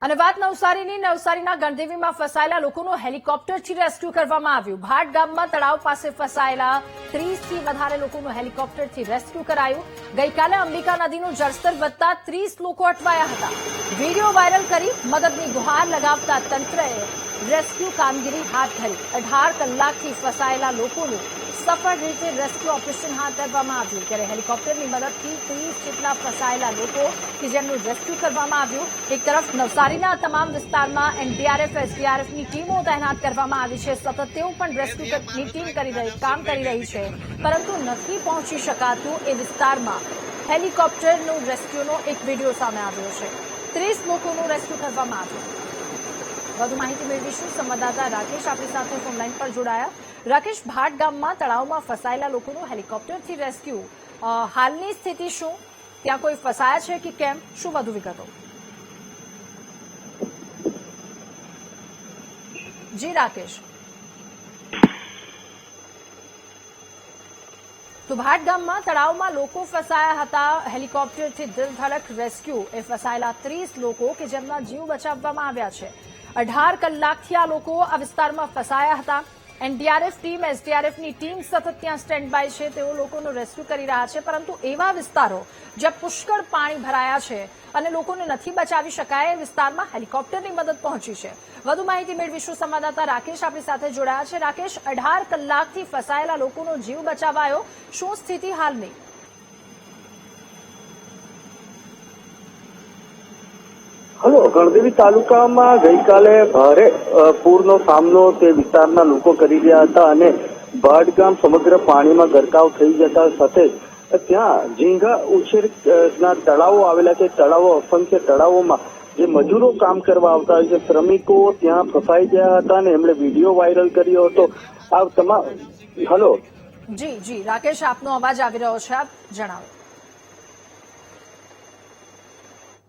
અને વાત નવસારીના ગણદેવીમાં ફસાયેલા લોકોનું હેલિકોપ્ટરથી રેસ્ક્યુ કરવામાં આવ્યું। ભાટ ગામમાં તળાવ પાસે ફસાયેલા 30થી વધારે લોકોનું હેલિકોપ્ટરથી રેસ્ક્યુ કરાયું। ગઈકાલે અંબિકા નદીનું જળસ્તર વધતા 30 લોકો અટવાયા હતા। વીડિયો વાયરલ કરી મદદની ગુહાર લગાવતા તંત્રએ રેસ્ક્યુ કામગીરી હાથ ધરી। 18 કલાકથી ફસાયેલા લોકોનું સફળ રીતે રેસ્ક્યુ ઓપરેશન હાથ ધરવામાં આવ્યું। ત્યારે હેલિકોપ્ટરની મદદથી 30 જેટલા ફસાયેલા લોકો કે જેમનું રેસ્ક્યુ કરવામાં આવ્યું। એક તરફ નવસારીના તમામ વિસ્તારમાં એનડીઆરએફ એસડીઆરએફની ટીમો તૈનાત કરવામાં આવી છે। સતત તેઓ પણ રેસ્ક્યુની ટીમ કામ કરી રહી છે, પરંતુ નથી પહોંચી શકાતું એ વિસ્તારમાં હેલિકોપ્ટરનું રેસ્ક્યુનો એક વીડિયો સામે આવ્યો છે। 30 લોકોનું રેસ્ક્યુ કરવામાં આવ્યું। વધુ માહિતી મેળવીશું। સંવાદદાતા રાકેશ આપણી સાથે ફોનલાઈન પર જોડાયા। રાકેશ, ભાટ ગામમાં તળાવમાં ફસાયેલા લોકોનું હેલિકોપ્ટરથી રેસ્ક્યુ, હાલની સ્થિતિ શું? ત્યાં કોઈ ફસાયા છે કે કેમ? શું વધુ વિગતો? જી રાકેશ, તો ભાટ ગામમાં તળાવમાં લોકો ફસાયા હતા। હેલિકોપ્ટરથી દિલધડક રેસ્ક્યુ એ ફસાયેલા 30 લોકો કે જેમના જીવ બચાવવામાં આવ્યા છે। 18 કલાકથી આ લોકો આ વિસ્તારમાં ફસાયા હતા। એનડીઆરએફ ટીમ એસડીઆરએફની ટીમ સતત ત્યાં સ્ટેન્ડ બાય છે। તેઓ લોકોનું રેસ્ક્યુ કરી રહ્યા છે, પરંતુ એવા વિસ્તારો જ્યાં પુષ્કળ પાણી ભરાયા છે અને લોકોને નથી બચાવી શકાય એ વિસ્તારમાં હેલિકોપ્ટરની મદદ પહોંચી છે। વધુ માહિતી મેળવીશું। સંવાદદાતા રાકેશ આપણી સાથે જોડાયા છે। રાકેશ, 18 કલાકથી ફસાયેલા લોકોનો જીવ બચાવાયો, શું સ્થિતિ હાલની? હલો, ગણદેવી તાલુકામાં ગઈકાલે ભારે પૂરનો સામનો તે વિસ્તારના લોકો કરી રહ્યા હતા અને ભાટ ગામ સમગ્ર પાણીમાં ગરકાવ થઈ જતા સાથે ત્યાં ઝીંગા ઉછેરના તળાવો આવેલા છે। તળાવો, અસંખ્ય તળાવોમાં જે મજૂરો કામ કરવા આવતા હોય છે, શ્રમિકો ત્યાં ફસાઈ ગયા હતા અને એમણે વિડીયો વાયરલ કર્યો હતો। આ તમામ હલો જી રાકેશ, આપનો અવાજ આવી રહ્યો છે, આપ જણાવો।